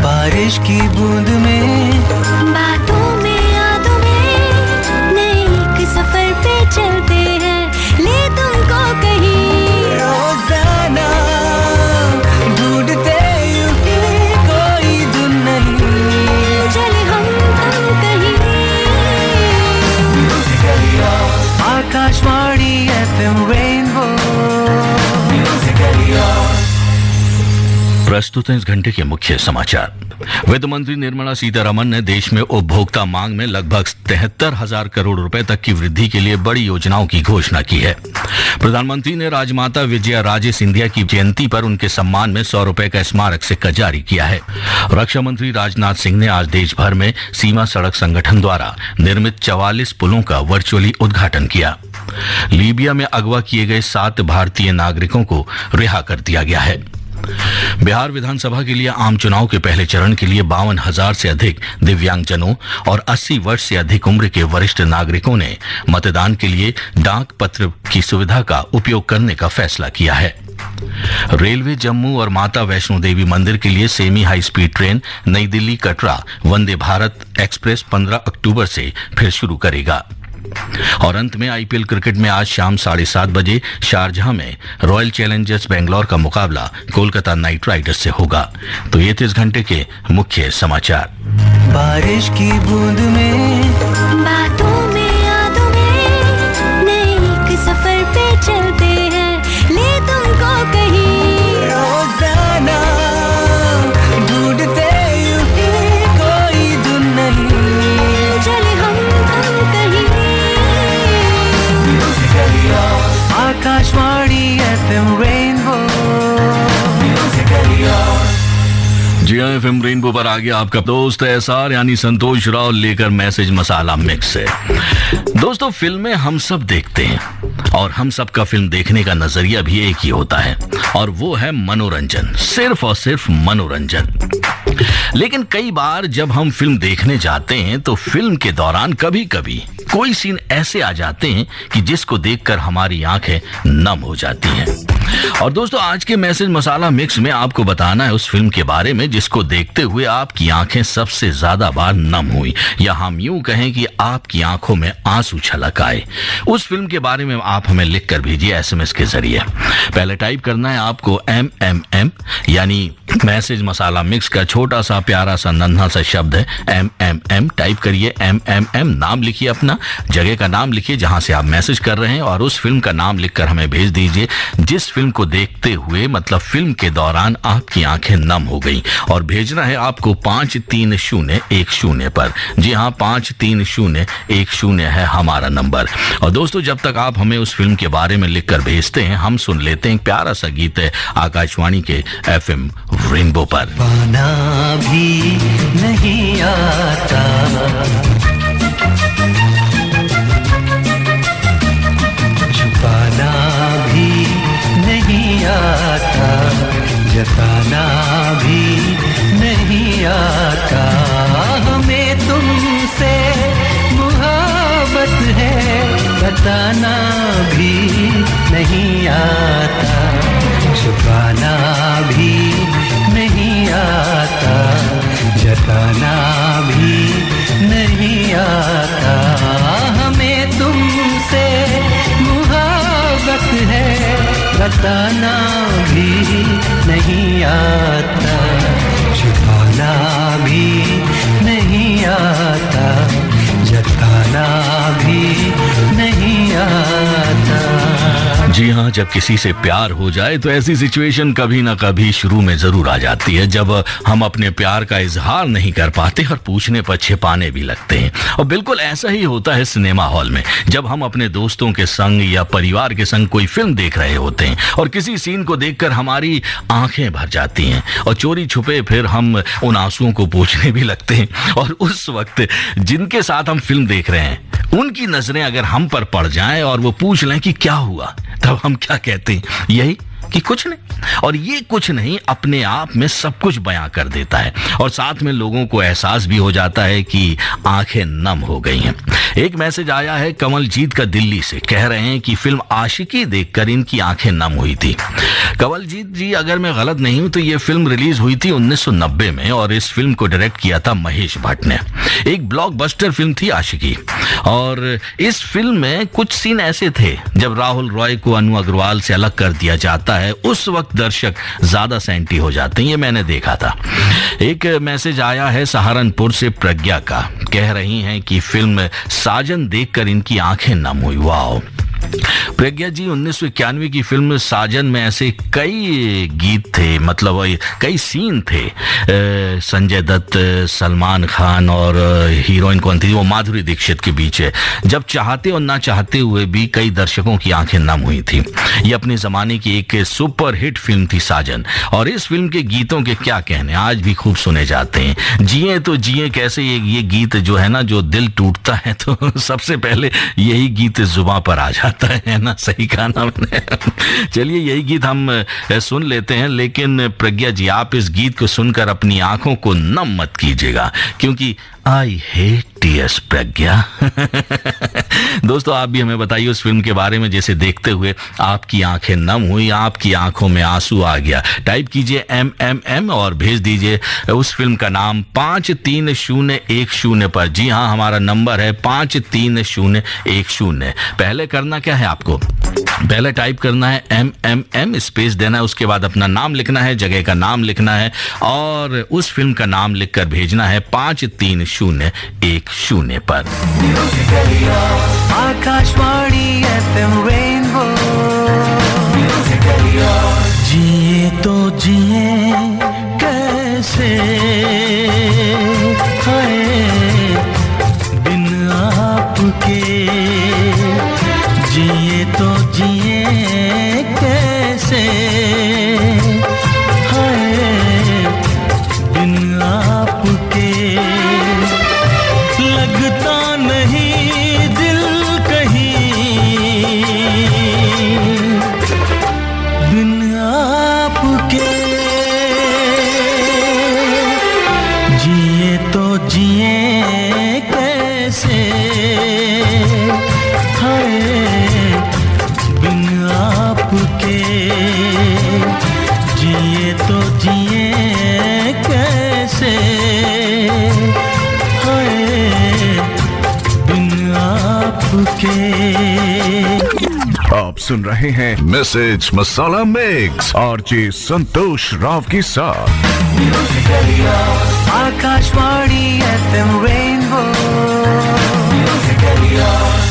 बारिश की बूंद में, बातों में, यादों में, नए एक सफर पे चलते हैं, ले तुमको कहीं। रोजाना ढूंढते यूं ही कोई धुन नहीं, चले हम तुम कहीं। Akashvani FM rainbow. प्रस्तुत है इस घंटे के मुख्य समाचार। वित्त मंत्री निर्मला सीतारमण ने देश में उपभोक्ता मांग में लगभग 73,000 करोड़ रुपए तक की वृद्धि के लिए बड़ी योजनाओं की घोषणा की है। प्रधानमंत्री ने राजमाता विजया राजे सिंधिया की जयंती पर उनके सम्मान में 100 रुपए का स्मारक सिक्का जारी किया है। रक्षा मंत्री राजनाथ सिंह ने आज देश भर में सीमा सड़क संगठन द्वारा निर्मित 44 पुलों का वर्चुअली उद्घाटन किया। लीबिया में अगवा किए गए 7 भारतीय नागरिकों को रिहा कर दिया गया है। बिहार विधानसभा के लिए आम चुनाव के पहले चरण के लिए 52,000 से अधिक दिव्यांगजनों और 80 वर्ष से अधिक उम्र के वरिष्ठ नागरिकों ने मतदान के लिए डाक पत्र की सुविधा का उपयोग करने का फैसला किया है। रेलवे जम्मू और माता वैष्णो देवी मंदिर के लिए सेमी हाई स्पीड ट्रेन नई दिल्ली कटरा वंदे भारत एक्सप्रेस 15 अक्टूबर से फिर शुरू करेगा। और अंत में आईपीएल क्रिकेट में आज शाम 7:30 बजे शारजाह में रॉयल चैलेंजर्स बेंगलोर का मुकाबला कोलकाता नाइट राइडर्स से होगा। तो ये थे इस घंटे के मुख्य समाचार। बारिश की बूंद में, बातों में, यादों में, नए एक सफर पे चलते हैं, ले तुमको कहीं। रोजाना ढूंढते यूं ही कोई धुन नहीं, चले हम तुम कहीं। Akashvani FM rainbow. जी हाँ, FM रेनबो पर आगे आपका दोस्त एसआर यानी संतोष राव लेकर मैसेज मसाला मिक्स है। दोस्तों, फिल्में हम सब देखते हैं और हम सब का फिल्म देखने का नजरिया भी एक ही होता है और वो है मनोरंजन, सिर्फ और सिर्फ मनोरंजन। लेकिन कई बार जब हम फिल्म देखने जाते हैं तो फिल्म के दौरान कभी कभी कोई सीन ऐसे आ जाते हैं कि जिसको देखकर हमारी आंखें नम हो जाती हैं। और दोस्तों, आज के मैसेज मसाला मिक्स में आपको बताना है उस फिल्म के बारे में जिसको देखते हुए आपकी आंखें सबसे ज्यादा बार नम हुई, या हम यूं कहें कि आपकी आंखों में आंसू छलक आए। उस फिल्म के बारे में आप हमें लिख कर भेजिए SMS के जरिए। पहले टाइप करना है आपको MMM यानी मैसेज मसाला मिक्स का छोटा सा प्यारा सा नन्हा सा शब्द है MMM। टाइप करिए MMM, नाम लिखिए, अपना जगह का नाम लिखिए जहां से आप मैसेज कर रहे हैं और उस फिल्म का नाम लिखकर हमें भेज दीजिए जिस फिल्म को देखते हुए, मतलब फिल्म के दौरान आपकी आंखें नम हो गई। और भेजना है आपको 53010 पर। जी हाँ, 53010 है हमारा नंबर। और दोस्तों, जब तक आप हमें उस फिल्म के बारे में लिखकर भेजते हैं, हम सुन लेते हैं प्यारा सा गीत है आकाशवाणी के FM रेनबो पर। पाना भी नहीं आता, छुपाना भी नहीं आता, जताना भी नहीं आता, हमें तुमसे मोहब्बत है बताना भी नहीं आता, छुपाना भी नहीं आता, जताना भी नहीं आता, हमें तुमसे मोहब्बत है बताना भी नहीं आता, छुपाना भी नहीं आता, जताना भी नहीं आता। जी हाँ, जब किसी से प्यार हो जाए तो ऐसी सिचुएशन कभी ना कभी शुरू में जरूर आ जाती है जब हम अपने प्यार का इजहार नहीं कर पाते और पूछने पर छिपाने भी लगते हैं। और बिल्कुल ऐसा ही होता है सिनेमा हॉल में, जब हम अपने दोस्तों के संग या परिवार के संग कोई फिल्म देख रहे होते हैं और किसी सीन को देखकर हमारी आंखें भर जाती हैं और चोरी छुपे फिर हम उन आंसुओं को पोंछने भी लगते हैं। और उस वक्त जिनके साथ हम फिल्म देख रहे हैं उनकी नजरें अगर हम पर पड़ जाएं और वो पूछ लें कि क्या हुआ, तब हम क्या कहते हैं? यही कि कुछ नहीं। और ये कुछ नहीं अपने आप में सब कुछ बयां कर देता है और साथ में लोगों को एहसास भी हो जाता है कि आंखें नम हो गई हैं। एक मैसेज आया है कमलजीत का दिल्ली से, कह रहे हैं कि फिल्म आशिकी देखकर इनकी आंखें नम हुई थी। कमलजीत जी, अगर मैं गलत नहीं हूं तो ये फिल्म रिलीज हुई थी 1990 में और इस फिल्म को डायरेक्ट किया था महेश भट्ट ने। एक ब्लॉकबस्टर फिल्म थी आशिकी और इस फिल्म में कुछ सीन ऐसे थे जब राहुल रॉय को अनु अग्रवाल से अलग कर दिया जाता है, उस वक्त दर्शक ज्यादा सेंटी हो जाते हैं, ये मैंने देखा था। एक मैसेज आया है सहारनपुर से प्रज्ञा का, कह रही हैं कि फिल्म साजन देखकर इनकी आंखें नम हुई। वाह प्रज्ञा जी, 1991 की फिल्म साजन में ऐसे कई गीत थे, मतलब कई सीन थे। संजय दत्त, सलमान खान और हीरोइन कौन थी, वो माधुरी दीक्षित के बीच है, जब चाहते और ना चाहते हुए भी कई दर्शकों की आंखें नम हुई थी। ये अपने जमाने की एक सुपर हिट फिल्म थी साजन, और इस फिल्म के गीतों के क्या कहने, आज भी खूब सुने जाते हैं। जिए तो जिए कैसे, ये गीत जो है ना, जो दिल टूटता है तो सबसे पहले यही गीत जुबां पर आ जाता है ना, सही कहा ना मैंने। चलिए यही गीत हम सुन लेते हैं, लेकिन प्रज्ञा जी आप इस गीत को सुनकर अपनी आंखों को नम मत कीजिएगा, क्योंकि आई हेट टीयर्स प्रज्ञा। दोस्तों आप भी हमें बताइए उस फिल्म के बारे में जिसे देखते हुए आपकी आंखें नम हुई, आपकी आंखों में आंसू आ गया। टाइप कीजिए MMM और भेज दीजिए उस फिल्म का नाम 53010 पर। जी हाँ, हमारा नंबर है 53010। पहले करना क्या है आपको, पहले टाइप करना है MMM, स्पेस देना है, उसके बाद अपना नाम लिखना है, जगह का नाम लिखना है और उस फिल्म का नाम लिखकर भेजना है 53010 पर। Akashvani FM rainbow. जिए तो जिए कैसे, हाय बिन आपके, जिए तो जिए कैसे, हाय बिन आपके, लगता नहीं दिल कहीं बिन आपके, जिए तो जिए कैसे, हाय बिन आपके, जिए तो जिए कैसे, हाय बिन आपके। आप सुन रहे हैं message masala mix RJ Santosh Rao के साथ। Akashvani FM rainbow.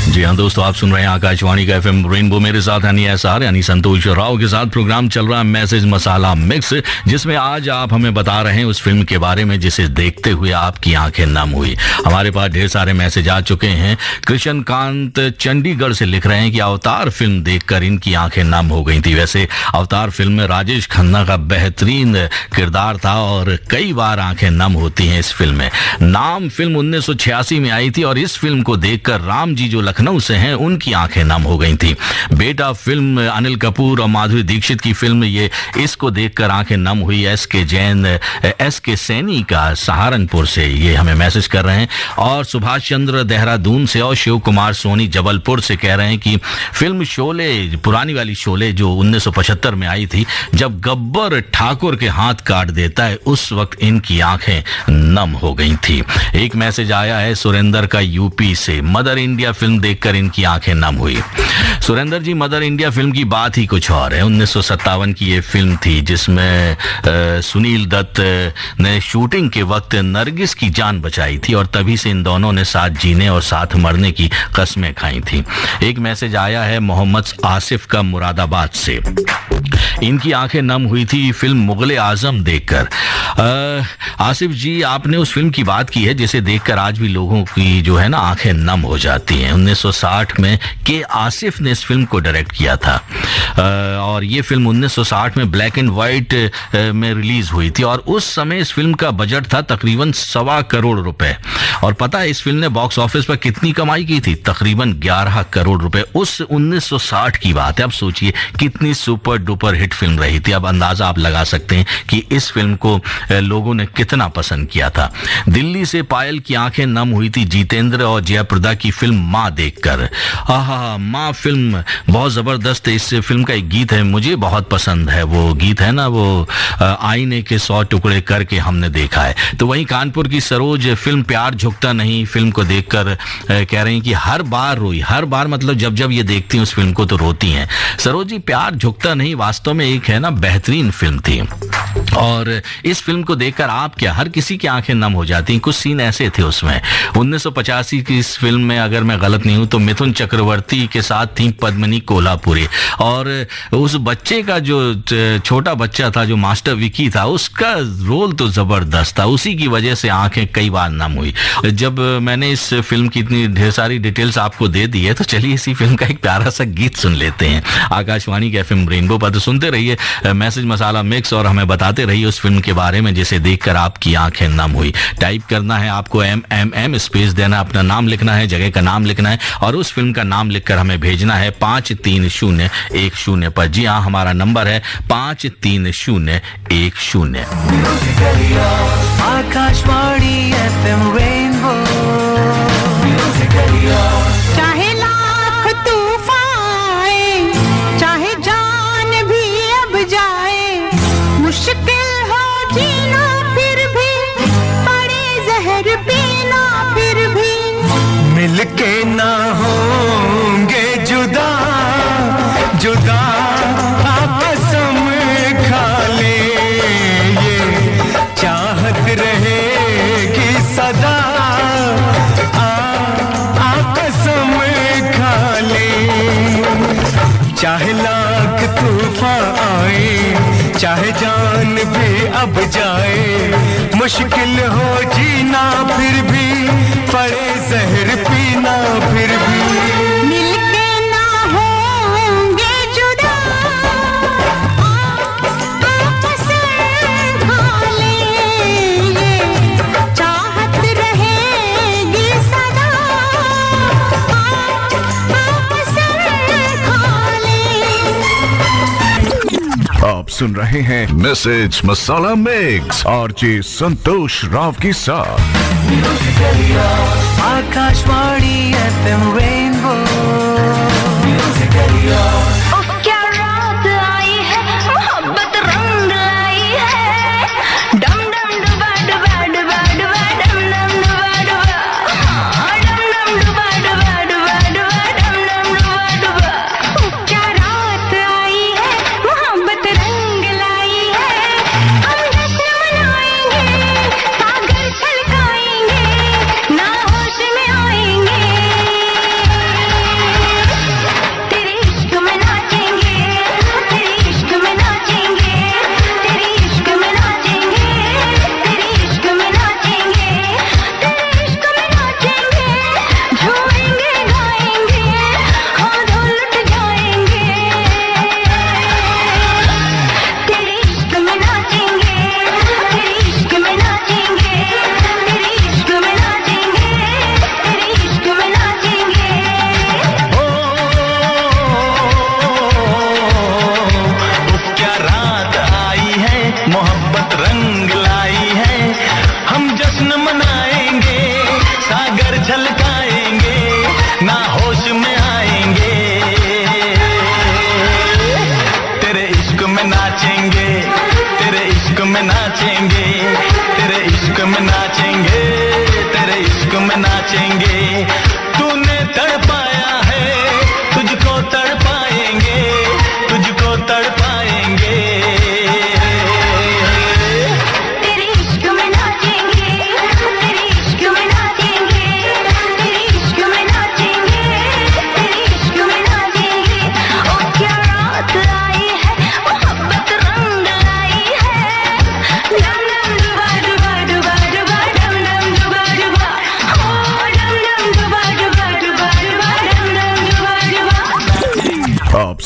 जी हाँ दोस्तों, आप सुन रहे हैं आकाशवाणी का FM रेनबो, मेरे साथ यानी SR यानी संतोष राव के साथ। प्रोग्राम चल रहा है मैसेज मसाला मिक्स, जिसमें आज आप हमें बता रहे हैं उस फिल्म के बारे में जिसे देखते हुए आपकी आंखें नम हुई। हमारे पास ढेर सारे मैसेज आ चुके हैं। कृष्ण कांत चंडीगढ़ से लिख रहे हैं कि अवतार फिल्म देखकर इनकी आंखें नम हो गई थी। वैसे अवतार फिल्म में राजेश खन्ना का बेहतरीन किरदार था और कई बार आंखें नम होती हैं इस फिल्म में। नाम फिल्म 1986 में आई थी और इस फिल्म को देखकर राम जी जो लखनऊ से हैं उनकी आंखें नम हो गई थी। बेटा फिल्म अनिल कपूर और माधुरी दीक्षित की फिल्म, ये इसको देखकर आंखें नम हुई। SK जैन, SK सैनी का सहारनपुर से ये हमें मैसेज कर रहे हैं, और सुभाष चंद्र देहरादून से और शिव कुमार सोनी जबलपुर से कह रहे हैं कि फिल्म शोले, पुरानी वाली शोले जो 1975 में आई थी, जब गब्बर ठाकुर के हाथ काट देता है उस वक्त इनकी आंखें नम हो गई थी। एक मैसेज आया है सुरेंद्र का यूपी से, मदर इंडिया फिल्म देखकर इनकी आंखें नम हुई। सुरेंद्र जी, मदर इंडिया फिल्म की बात ही कुछ और है। 1957 की ये फिल्म थी जिसमें सुनील दत्त ने शूटिंग के वक्त नरगिस की जान बचाई थी और तभी से इन दोनों ने साथ जीने और साथ मरने की कस्में खाई थी। एक मैसेज आया है मोहम्मद आसिफ का मुरादाबाद से, इनकी आंखें नम हुई थी फिल्म मुगले आजम देखकर। आसिफ जी, आपने उस फिल्म की बात की है जिसे देखकर आज भी लोगों की जो है ना आंखें नम हो जाती हैं। 1960 में के आसिफ ने इस फिल्म को डायरेक्ट किया था और ये फिल्म 1960 में ब्लैक एंड वाइट में रिलीज हुई थी और उस समय इस फिल्म का बजट था तकरीबन 1.25 करोड़ रुपए। और पता है इस फिल्म ने बॉक्स ऑफिस पर कितनी कमाई की थी? तकरीबन 11 करोड़ रुपए। उस 1960 की बात है। अब सोचिए कितनी सुपर डुपर हिट फिल्म रही थी। अब अंदाजा आप लगा सकते हैं कि इस फिल्म को लोगों ने कितना पसंद किया था। दिल्ली से पायल की आंखें नम हुई थी जितेंद्र और जयाप्रदा की फिल्म माँ देखकर। आहा, माँ फिल्म बहुत जबरदस्त है। इस फिल्म का एक गीत है, मुझे बहुत पसंद है। वो गीत है ना, वो आईने के 100 टुकड़े करके हमने देखा है। तो वहीं कानपुर की सरोज फिल्म प्यार झुकता नहीं फिल्म को देखकर कह रही हैं कि हर बार रोई, हर बार मतलब जब जब ये देखती हैं उस फिल्म को तो रोती हैं। सरोज जी, प्यार झुकता नहीं वास्तव में एक है ना बेहतरीन फिल्म थी और इस फिल्म को देखकर आप क्या हर किसी की आंखें नम हो जाती हैं। कुछ सीन ऐसे थे उसमें। 1985 की इस फिल्म में अगर मैं गलत नहीं हूं तो मिथुन चक्रवर्ती के साथ थी पद्मिनी कोल्हापुरी और उस बच्चे का जो छोटा बच्चा था जो मास्टर विकी था उसका रोल तो जबरदस्त था। उसी की वजह से आंखें कई बार नम हुई। जब मैंने इस फिल्म की इतनी ढेर सारी डिटेल्स आपको दे दी है तो चलिए इसी फिल्म का एक प्यारा सा गीत सुन लेते हैं आकाशवाणी के FM रेनबो पर। तो सुनते रहिए मैसेज मसाला मिक्स और हमें बताते रहिए उस फिल्म के बारे में जिसे देखकर आपकी आंखें नम हुई। टाइप करना है आपको MMM, स्पेस देना, अपना नाम लिखना है, जगह का नाम लिखना है और उस फिल्म का नाम लिखकर हमें भेजना है 53010 पर। जी हाँ, हमारा नंबर है 53010। Akashvani FM rainbow. चाहे लाख तूफान आए, चाहे जान भी अब जाए, मुश्किल हो जीना फिर भी, पड़े जहर पीना फिर भी, मिलके ना होंगे जुदा, जुदा कसम खा ले, ये चाहत रहेगी सदा, कसम खा ले। चाहे लाख तूफान आए, चाहे जान भी अब जाए, मुश्किल हो जीना फिर भी, पड़े जहर पीना फिर भी, मिलके ना होंगे जुदा, कसम खा ले, ये चाहत रहेगी सदा, कसम खा ले। आप सुन रहे हैं message masala mix RJ Santosh Rao के साथ। Akashvani FM rainbow. क्या रात आई है, मोहब्बत रंग लाई है, डम डम डुबा डुबा डुबा डुबा डम डम डुबा डुबा, डम डम डुबा डुबा डुबा डुबा डम डम डुबा डुबा। क्या रात आई है, मोहब्बत रंग लाई है, हम जश्न मनाएंगे, सागर छलकाएंगे, ना होश में आएंगे, तेरे इश्क में ना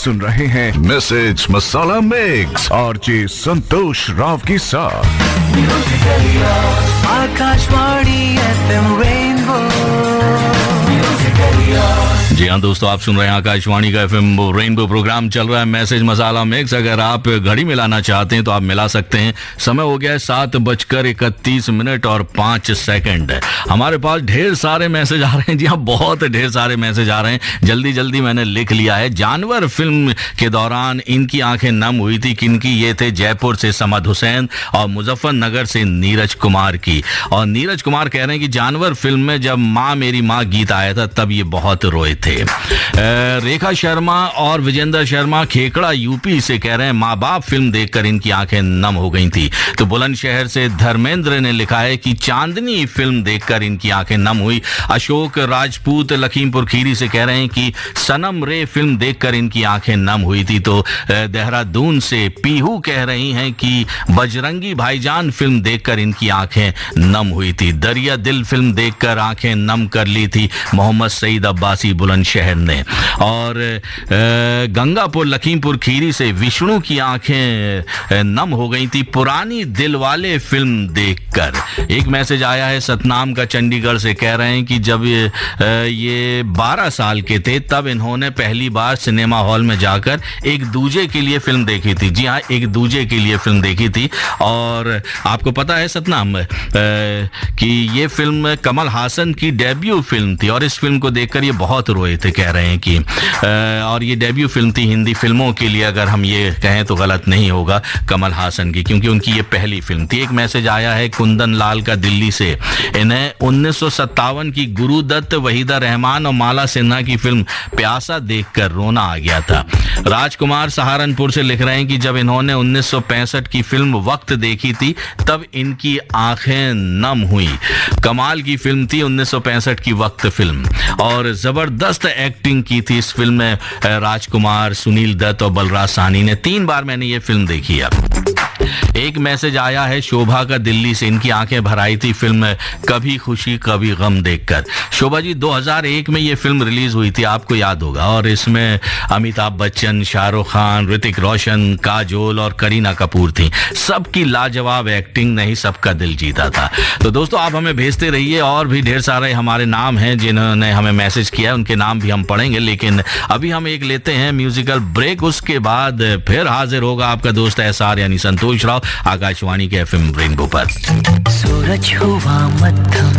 सुन रहे हैं message masala mix RJ Santosh Rao के साथ। Akashvani FM rainbow. जी हाँ दोस्तों, आप सुन रहे हैं आकाशवाणी का FM रेनबो। प्रोग्राम चल रहा है मैसेज मसाला मिक्स। अगर आप घड़ी मिलाना चाहते हैं तो आप मिला सकते हैं। समय हो गया है 7:31 और 5 सेकंड। हमारे पास ढेर सारे मैसेज आ रहे हैं। जी हाँ, बहुत ढेर सारे मैसेज आ रहे हैं। जल्दी जल्दी मैंने लिख लिया है। जानवर फिल्म के दौरान इनकी आंखें नम हुई थी। किनकी? ये थे जयपुर से समद हुसैन और मुजफ्फरनगर से नीरज कुमार की। और नीरज कुमार कह रहे हैं कि जानवर फिल्म में जब माँ मेरी माँ गीत आया था तब ये बहुत रोए थे। रेखा शर्मा और विजेंद्र शर्मा खेकड़ा यूपी से कह रहे हैं माँ बाप फिल्म देखकर इनकी आंखें नम हो गई थी। तो बुलंदशहर से धर्मेंद्र ने लिखा है कि चांदनी फिल्म देखकर इनकी आंखें नम हुई। अशोक राजपूत लखीमपुर खीरी से कह रहे हैं कि सनम रे फिल्म देखकर इनकी आंखें नम हुई थी। तो देहरादून से पीहू कह रही हैं कि बजरंगी भाईजान फिल्म देखकर इनकी आंखें नम हुई थी। दरिया दिल फिल्म देखकर आंखें नम कर ली थी मोहम्मद सईद अब्बासी बुलंदशहर ने। और गंगापुर लखीमपुर खीरी से विष्णु की आंखें नम हो गई थी पुरानी दिलवाले फिल्म देखकर। एक मैसेज आया है सतनाम का चंडीगढ़ से, कह रहे हैं कि जब ये 12 साल के थे तब इन्होंने पहली बार सिनेमा हॉल में जाकर एक दूजे के लिए फिल्म देखी थी। जी हाँ, एक दूजे के लिए फिल्म देखी थी। और आपको पता है सतनाम कि ये फिल्म कमल हासन की डेब्यू फिल्म थी और इस फिल्म को देखकर ये बहुत रोए थे, कह रहे हैं कि और ये डेब्यू फिल्म थी हिंदी फिल्मों के लिए, अगर हम ये कहें तो गलत नहीं होगा, कमल हासन की, क्योंकि उनकी ये पहली फिल्म थी। एक मैसेज आया है कुंदन लाल का दिल्ली से। इन्हें 1957 की गुरुदत्त, वहीदा रहमान और माला सिन्हा की फिल्म प्यासा देखकर रोना आ गया था। राजकुमार सहारनपुर से लिख रहे हैं कि जब इन्होंने 1965 की फिल्म वक्त देखी थी तब इनकी आंखें नम हुई। कमाल की फिल्म थी 1965 की वक्त फिल्म और जबरदस्त एक्टिंग की थी इस फिल्म में राजकुमार, सुनील दत्त और बलराज साहनी ने। 3 बार मैंने ये फिल्म देखी है। एक मैसेज आया है शोभा का दिल्ली से। इनकी आंखें भर आई थी फिल्म कभी खुशी कभी गम देखकर। शोभा जी 2001 में ये फिल्म रिलीज हुई थी, आपको याद होगा, और इसमें अमिताभ बच्चन, शाहरुख खान, ऋतिक रोशन, काजोल और करीना कपूर थी। सबकी लाजवाब एक्टिंग ने ही सबका दिल जीता था। तो दोस्तों आप हमें भेजते रहिए, और भी ढेर सारे हमारे नाम हैं जिन्होंने हमें मैसेज किया, उनके नाम भी हम पढ़ेंगे। लेकिन अभी हम एक लेते हैं म्यूजिकल ब्रेक, उसके बाद फिर हाजिर होगा आपका दोस्त एसआर यानी संतोष राव आकाशवाणी के FM रेनबो पर। सूरज हुआ मध्यम,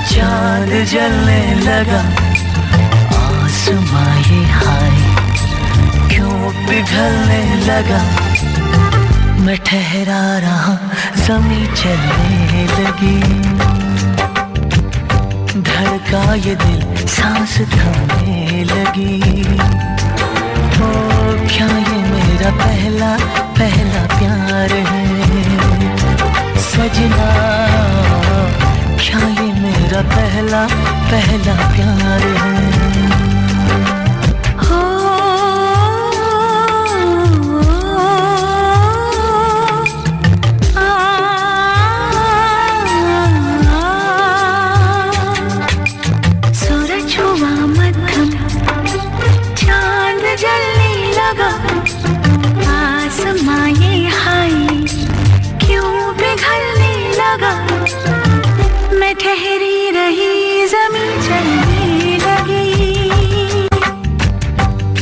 चांद जलने लगा, आसमां ये हाय क्यों पिघलने लगा। मैं ठहरा रहा, ज़मीं चलने लगी, धड़का ये दिल, सांस थमने लगी। ओ क्या ये मेरा पहला पहला प्यार है सजना, क्या ये मेरा पहला पहला प्यार है। सूरज हुआ मध्यम, चांद जलने लगा, आसमां ये हाय क्यों पिघलने लगा। मैं ठहरी रही, ज़मीं चलने लगी,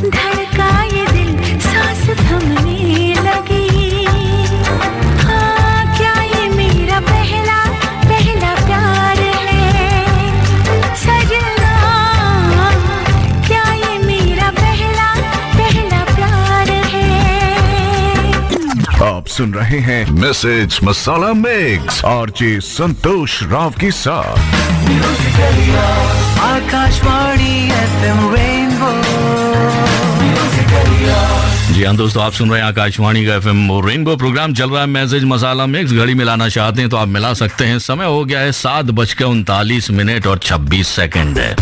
धड़का ये दिल, सांस थमने लगी। हाँ क्या ये मेरा पहला पहला प्यार है सजना, क्या ये मेरा पहला पहला प्यार है। आप सुन रहे हैं message masala mix RJ Santosh Rao के साथ। Akashvani FM rainbow. जी जी हाँ दोस्तों, आप सुन रहे हैं आकाशवाणी का एफएम रेनबो प्रोग्राम चल रहा है मैसेज मसाला मिक्स। घड़ी मिलाना चाहते हैं तो आप मिला सकते हैं। समय हो गया है 7:39 और 26 सेकंड है।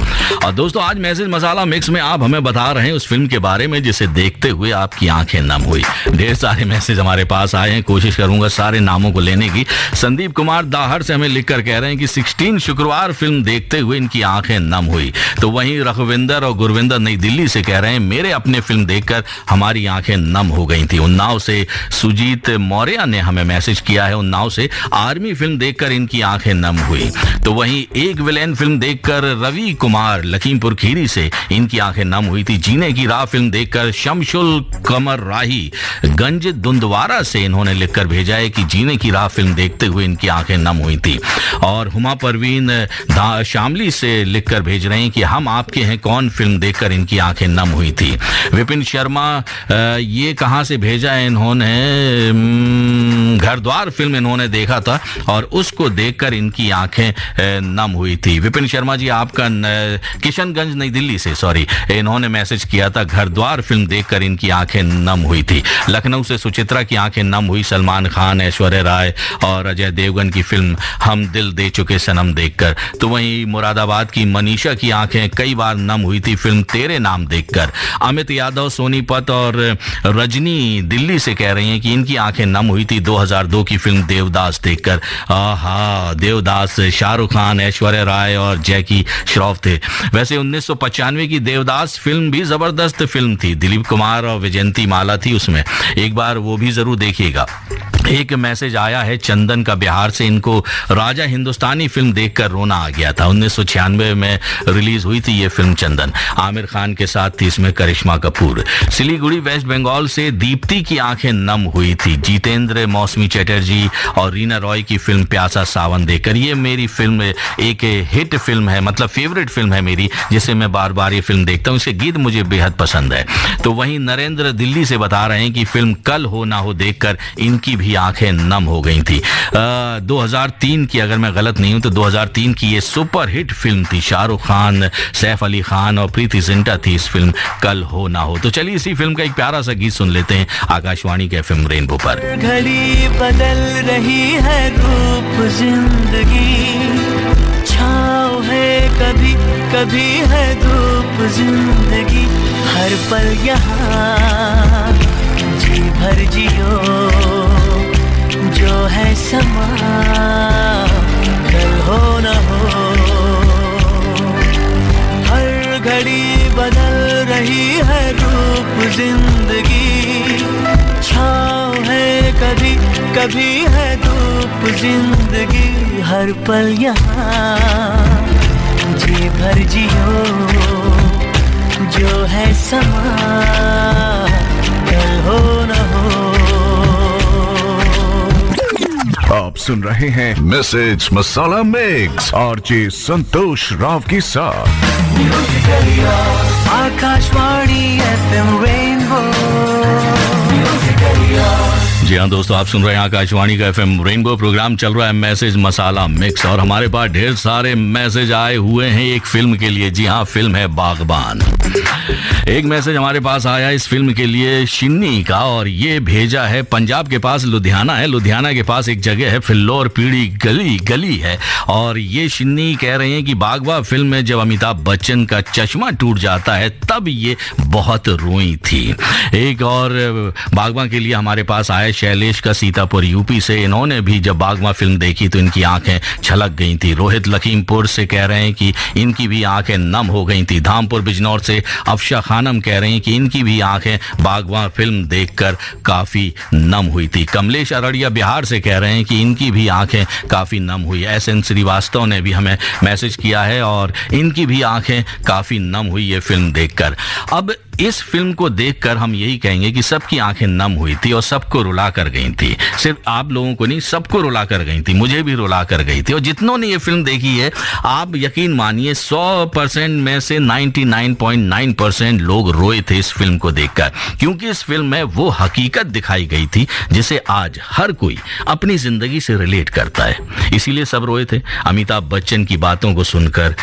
और दोस्तों आज मैसेज मसाला मिक्स में आप हमें बता रहे हैं उस फिल्म के बारे में जिसे देखते हुए आपकी आंखें नम हुई। ढेर सारे मैसेज हमारे पास आए हैं, कोशिश करूंगा सारे नामों को लेने की। संदीप कुमार दाहर से हमें लिखकर कह रहे हैं कि 16 शुक्रवार फिल्म देखते हुए इनकी आंखें नम हुई। तो वहीं रघुविंदर और गुरविंदर नई दिल्ली से कह रहे हैं मेरे अपने फिल्म देखकर हमारी आंखें नम हो गई थी। उन्नाव से सुजीत मौर्य ने हमें मैसेज किया है, उन्नाव से आर्मी फिल्म देखकर इनकी आंखें नम हुई। तो वहीं एक विलेन फिल्म देखकर रवि कुमार लखीमपुर खीरी से इनकी आंखें नम हुई थी। जीने की राह फिल्म देखकर शमशुल कमर राही गंज दुंदवारा से इन्होंने लिखकर भेजा है कि जीने की राह फिल्म देखते हुए इनकी आंखें नम हुई थी। और हुमा परवीन शामली से लिखकर भेज रहे हैं कि हम आपके हैं कौन फिल्म देखकर इनकी आंखें नम हुई थी। विपिन शर्मा ये कहां से भेजा है इन्होंने, घर द्वार फिल्म इन्होंने देखा था और उसको देखकर इनकी आंखें नम हुई थी। विपिन शर्मा जी आपका किशनगंज नई दिल्ली से इन्होंने मैसेज किया था, घर द्वार फिल्म देखकर इनकी आंखें नम हुई थी। लखनऊ से सुचित्रा की आंखें नम हुई सलमान खान, ऐश्वर्या राय और अजय देवगन की फिल्म हम दिल दे चुके सनम देखकर। तो वहीं मुरादाबाद की मनीषा की आंखें कई बार नम हुई थी फिल्म तेरे नाम देखकर। अमित यादव सोनीपत और रजनी दिल्ली से कह रही हैं कि इनकी आंखें नम हुई थी 2002 की फिल्म देवदास देखकर। आहा, देवदास शाहरुख खान, ऐश्वर्या राय और जैकी श्रॉफ थे। वैसे 1995 की देवदास फिल्म भी जबरदस्त फिल्म थी, दिलीप कुमार और विजयंती माला थी उसमें, एक बार वो भी जरूर देखिएगा। एक मैसेज आया है चंदन का बिहार से, इनको राजा हिंदुस्तानी फिल्म देखकर रोना आ गया था। 1996 में रिलीज हुई थी ये फिल्म चंदन, आमिर खान के साथ थी इसमें करिश्मा कपूर। सिलीगुड़ी वेस्ट बंगाल से दीप्ति की आंखें नम हुई थी जितेंद्र मौसमी चटर्जी और रीना रॉय की फिल्म प्यासा सावन देखकर। ये मेरी फिल्म एक हिट फिल्म है, मतलब फेवरेट फिल्म है मेरी, जिसे मैं बार बार ये फिल्म देखता हूँ, इसके गीत मुझे बेहद पसंद है। तो वहीं नरेंद्र दिल्ली से बता रहे हैं कि फिल्म कल हो ना हो देखकर इनकी भी आंखें नम हो गई थी। 2003 की, अगर मैं गलत नहीं हूं तो 2003 की ये सुपर हिट फिल्म थी, शाहरुख खान, सैफ अली खान और प्रीति जिंटा थी इस फिल्म कल हो ना हो। तो चलिए इसी फिल्म का एक प्यारा सा गीत सुन लेते हैं आकाशवाणी के एफएम रेनबो पर। घड़ी बदल रही है रूप जिंदगी, छाँव है कभी कभी है धूप जिंदगी, हर पल यहाँ जी भर जियो जो है समा कल हो न हो। हर घड़ी बदल रही है रूप जिंदगी, छाँव है कभी कभी है धूप जिंदगी, हर पल यहाँ जी भर जियो जो है समा कल हो न हो। आप सुन रहे हैं message masala mix RJ Santosh Rao के साथ। Akashvani FM rainbow. जी हाँ दोस्तों, आप सुन रहे हैं आकाशवाणी का एफएम रेनबो प्रोग्राम चल रहा है मैसेज मसाला मिक्स और हमारे पास ढेर सारे मैसेज आए हुए हैं एक फिल्म के लिए। जी हाँ, फिल्म है बागबान। एक मैसेज हमारे पास आया इस फिल्म के लिए शिन्नी का, और ये भेजा है पंजाब के पास लुधियाना है, लुधियाना के पास एक जगह है फिल्लोर पीड़ी गली है, और ये शिन्नी कह रहे हैं कि बागबा फिल्म में जब अमिताभ बच्चन का चश्मा टूट जाता है तब ये बहुत रोई थी। एक और बागबा के लिए हमारे पास आया शैलेश का सीतापुर यूपी से, इन्होंने भी जब बागबा फिल्म देखी तो इनकी आंखें छलक गई थी। रोहित लखीमपुर से कह रहे हैं कि इनकी भी आंखें नम हो गई थी। धामपुर बिजनौर से अफशा खानम कह रहे हैं कि इनकी भी आंखें बागबा फिल्म देखकर काफी नम हुई थी। कमलेश अरड़िया बिहार से कह रहे हैं कि इनकी भी आंखें काफी नम हुई। एसएन श्रीवास्तव ने भी हमें मैसेज किया है और इनकी भी आंखें काफी नम हुई ये फिल्म देखकर। अब इस फिल्म को देखकर हम यही कहेंगे कि सबकी आंखें नम हुई थी और सबको रुला कर गई थी। सिर्फ आप लोगों को नहीं, सबको रुला कर गई थी, मुझे भी रुला कर गई थी। और जितनों ने ये फिल्म देखी है, आप यकीन मानिए 100% में से 99.9% लोग रोए थे इस फिल्म को देखकर, क्योंकि इस फिल्म में वो हकीकत दिखाई गई थी जिसे आज हर कोई अपनी जिंदगी से रिलेट करता है, इसीलिए सब रोए थे। अमिताभ बच्चन की बातों को सुनकर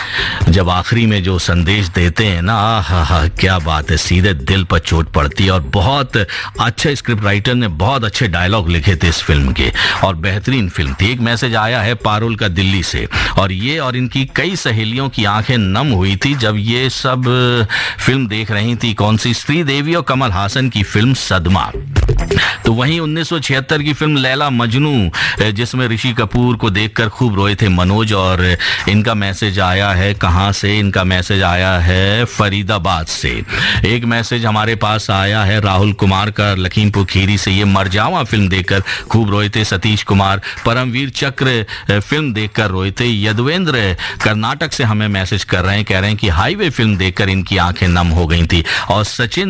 जब आखिरी में जो संदेश देते हैं ना, आहा, क्या बात है, सीधे दिल पर चोट पड़ती है। और बहुत अच्छे स्क्रिप्ट राइटर ने बहुत अच्छे डायलॉग लिखे थे इस फिल्म के और बेहतरीन फिल्म थी। एक मैसेज आया है पारुल का दिल्ली से और ये और इनकी कई सहेलियों की आंखें नम हुई थी जब ये सब फिल्म देख रही थी। कौन सी? श्रीदेवी और कमल हासन की फिल्म सदमा। तो वहीं 1976 की फिल्म लैला मजनू जिसमें ऋषि कपूर को देखकर खूब रोए थे मनोज। और इनका मैसेज आया है कहां से? इनका मैसेज आया है फरीदाबाद से। एक मैसेज हमारे पास आया है राहुल कुमार का लखीमपुर खीरी से। ये मरजावा फिल्म देखकर खूब रोए थे सतीश कुमार। परमवीर चक्र फिल्म देखकर रोए थे। यदवेंद्र कर्नाटक से हमें मैसेज कर रहे हैं, कह रहे हैं कि हाईवे फिल्म देखकर इनकी आंखें नम हो गई थी। और सचिन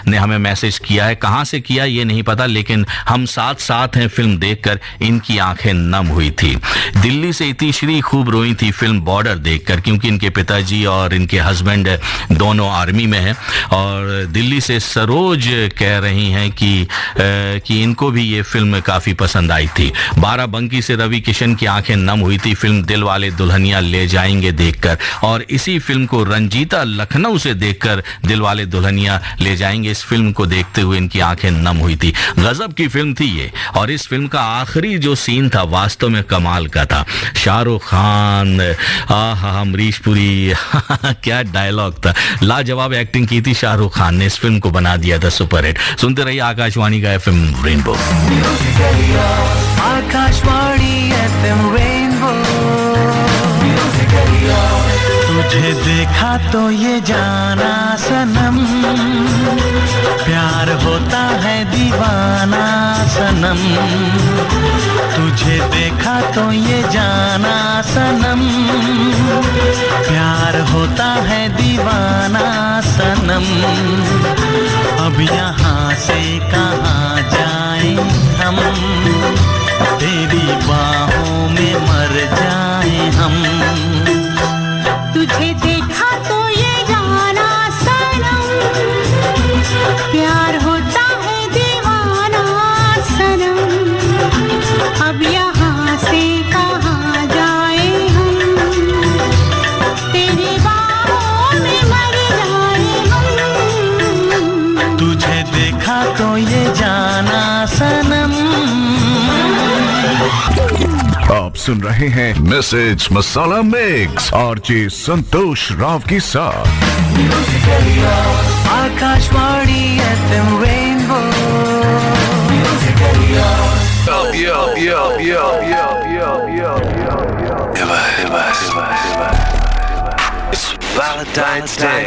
ने हमें मैसेज किया है, कहां से किया ये नहीं पता, लेकिन हम साथ साथ हैं फिल्म देखकर इनकी आंखें नम हुई थी। दिल्ली से इतिश्री खूब रोई थी फिल्म बॉर्डर देखकर क्योंकि इनके पिताजी और इनके हस्बैंड दोनों आर्मी में हैं। और दिल्ली से सरोज कह रही हैं कि इनको भी ये फिल्म काफी पसंद आई थी। बाराबंकी से रवि किशन की आंखें नम हुई थी फिल्म दिल वाले दुल्हनिया ले जाएंगे देखकर। और इसी फिल्म को रंजीता लखनऊ से देखकर दिल वाले दुल्हनिया ले जाएंगे, इस फिल्म को देखते हुए इनकी आंखें नम हुई थी। गजब की फिल्म थी ये। और इस फिल्म का आखिरी जो सीन था वास्तव में कमाल का था। शाहरुख खान, आहा अमरीश पुरी क्या डायलॉग था। लाजवाब एक्टिंग की थी शाहरुख खान ने, इस फिल्म को बना दिया था सुपरहिट। सुनते रहिए आकाशवाणी का FM rainbow. Akashvani FM rainbow. तुझे देखा तो ये जाना सनम, प्यार होता है दीवाना सनम। तुझे देखा तो ये जाना सनम, प्यार होता है दीवाना सनम। अब यहाँ से कहाँ जाएं हम, तेरी बाहों में मर जाएं हम। तुझे देखा तो ये जाना सनम, प्यार होता है दीवाना सनम। अब यहाँ से कहाँ जाए हम, तेरी बाहों में मर जाए हम। तुझे देखा तो ये जाना सनम। आप सुन रहे हैं message masala mix RJ Santosh Rao के साथ। Akashvani FM rainbow. It's Valentine's Day.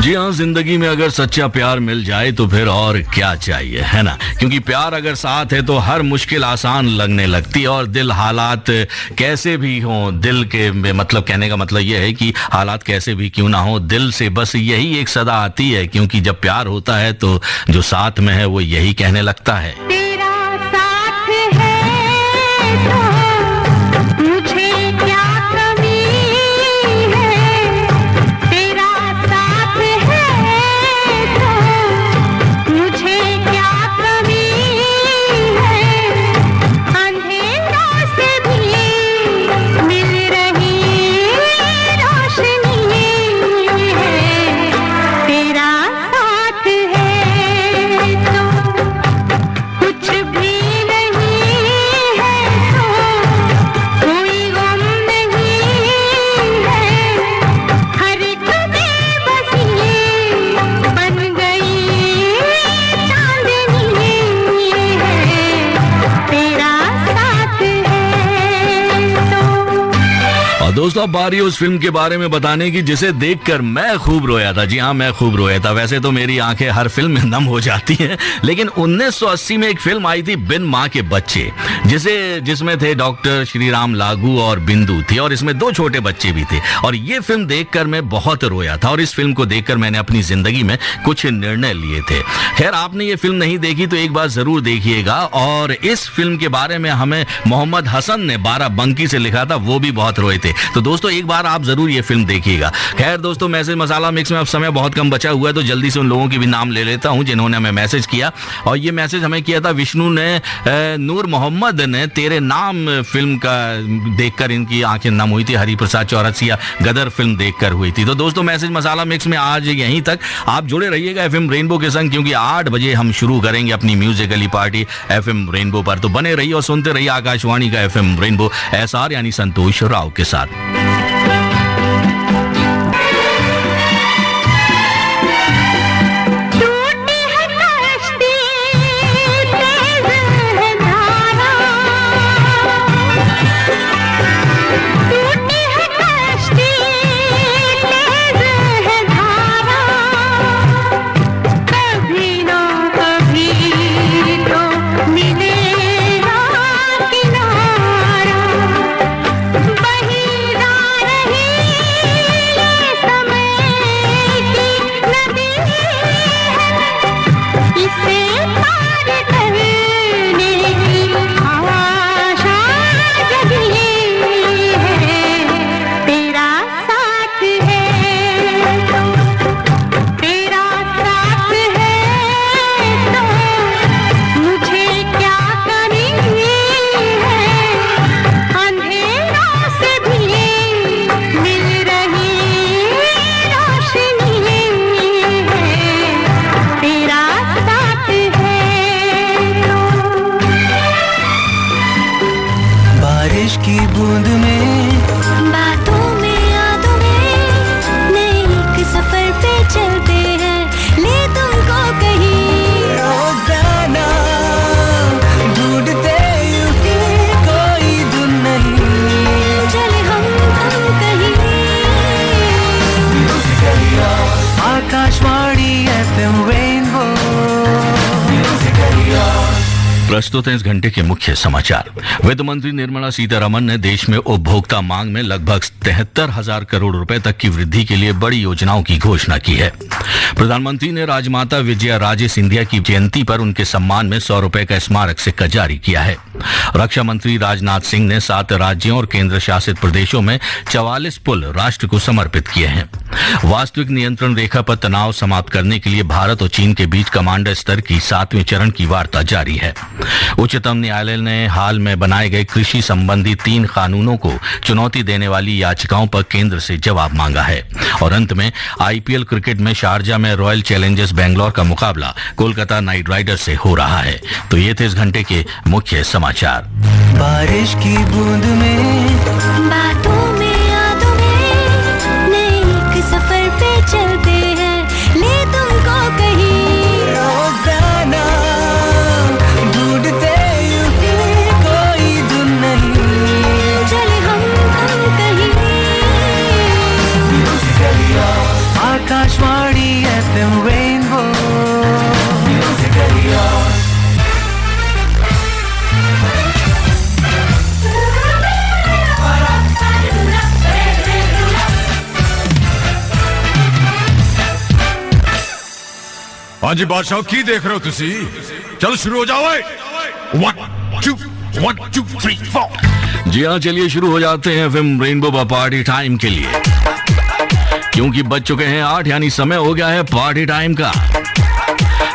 जी हाँ, जिंदगी में अगर सच्चा प्यार मिल जाए तो फिर और क्या चाहिए, है ना। क्योंकि प्यार अगर साथ है तो हर मुश्किल आसान लगने लगती है। और दिल हालात कैसे भी हों, दिल के मतलब कहने का मतलब यह है कि हालात कैसे भी क्यों ना हो, दिल से बस यही एक सदा आती है। क्योंकि जब प्यार होता है तो जो साथ में है वो यही कहने लगता है। तेरा दोस्तों अब बारी उस फिल्म के बारे में बताने की जिसे देखकर मैं खूब रोया था। जी हाँ, मैं खूब रोया था। वैसे तो मेरी आंखें हर फिल्म में नम हो जाती हैं, लेकिन 1980 में एक फिल्म आई थी बिन माँ के बच्चे, जिसमें थे डॉक्टर श्रीराम लागू और बिंदु थी, और इसमें 2 छोटे बच्चे भी थे। और ये फिल्म देखकर मैं बहुत रोया था, और इस फिल्म को देखकर मैंने अपनी जिंदगी में कुछ निर्णय लिए थे। खैर, आपने ये फिल्म नहीं देखी तो एक बार जरूर देखिएगा। और इस फिल्म के बारे में हमें मोहम्मद हसन ने 12 बंकी से लिखा था, वो भी बहुत रोए थे। तो दोस्तों एक बार आप जरूर ये फिल्म देखिएगा। खैर दोस्तों, मैसेज मसाला मिक्स में अब समय बहुत कम बचा हुआ है, तो जल्दी से उन लोगों के भी नाम ले लेता हूं जिन्होंने हमें मैसेज किया। और ये मैसेज हमें किया था विष्णु ने, नूर मोहम्मद ने तेरे नाम फिल्म का देखकर इनकी आंखें नम हुई थी। हरिप्रसाद चौरसिया गदर फिल्म देखकर हुई थी। तो दोस्तों मैसेज मसाला मिक्स में आज यहीं तक। आप जुड़े रहिएगा एफएम रेनबो के संग, क्योंकि 8 बजे हम शुरू करेंगे अपनी म्यूजिकली पार्टी एफएम रेनबो पर। तो बने रहिए और सुनते रहिए आकाशवाणी का एफएम रेनबो एसआर यानी संतोष राव के साथ। प्रस्तुत है इस घंटे के मुख्य समाचार। वित्त मंत्री निर्मला सीतारमण ने देश में उपभोक्ता मांग में लगभग 73,000 करोड़ रुपए तक की वृद्धि के लिए बड़ी योजनाओं की घोषणा की है। प्रधानमंत्री ने राजमाता विजया राजे सिंधिया की जयंती पर उनके सम्मान में 100 रुपए का स्मारक सिक्का जारी किया है। रक्षा मंत्री राजनाथ सिंह ने 7 राज्यों और केंद्र शासित प्रदेशों में 44 पुल राष्ट्र को समर्पित किए हैं। वास्तविक नियंत्रण रेखा पर तनाव समाप्त करने के लिए भारत और चीन के बीच कमांडर स्तर की 7वें चरण की वार्ता जारी है। उच्चतम न्यायालय ने हाल में बनाए गए कृषि संबंधी 3 कानूनों को चुनौती देने वाली याचिकाओं पर केंद्र से जवाब मांगा है। और अंत में आईपीएल क्रिकेट में शारजा में रॉयल चैलेंजर्स बेंगलोर का मुकाबला कोलकाता नाइट राइडर्स से हो रहा है। तो ये थे इस घंटे के मुख्य समाचार। बारिश की बूंद में, बातों में, यादों में, नए एक सफर पे चलते हैं, ले तुमको कहीं। रोजाना ढूंढते यूं ही कोई धुन नहीं, चले हम कहीं। Akashvani FM rainbow. हाँ जी बादशाह की देख रहे हो तुसी? चलो शुरू हो जाओ। 1 2 3 4। जी हाँ, चलिए शुरू हो जाते हैं एफएम रेनबो पर पार्टी टाइम के लिए, क्योंकि बज चुके हैं 8 यानी समय हो गया है पार्टी टाइम का।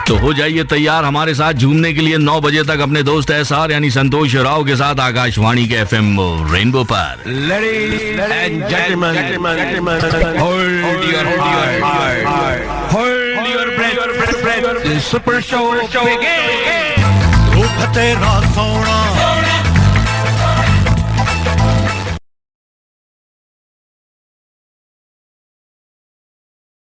तो हो जाइए तैयार हमारे साथ झूमने के लिए 9 बजे तक अपने दोस्त एसआर यानी संतोष राव के साथ आकाशवाणी के एफएम रेनबो पर। Ladies and gentlemen, hold your breath. The super show begins. रूप तेरा सोना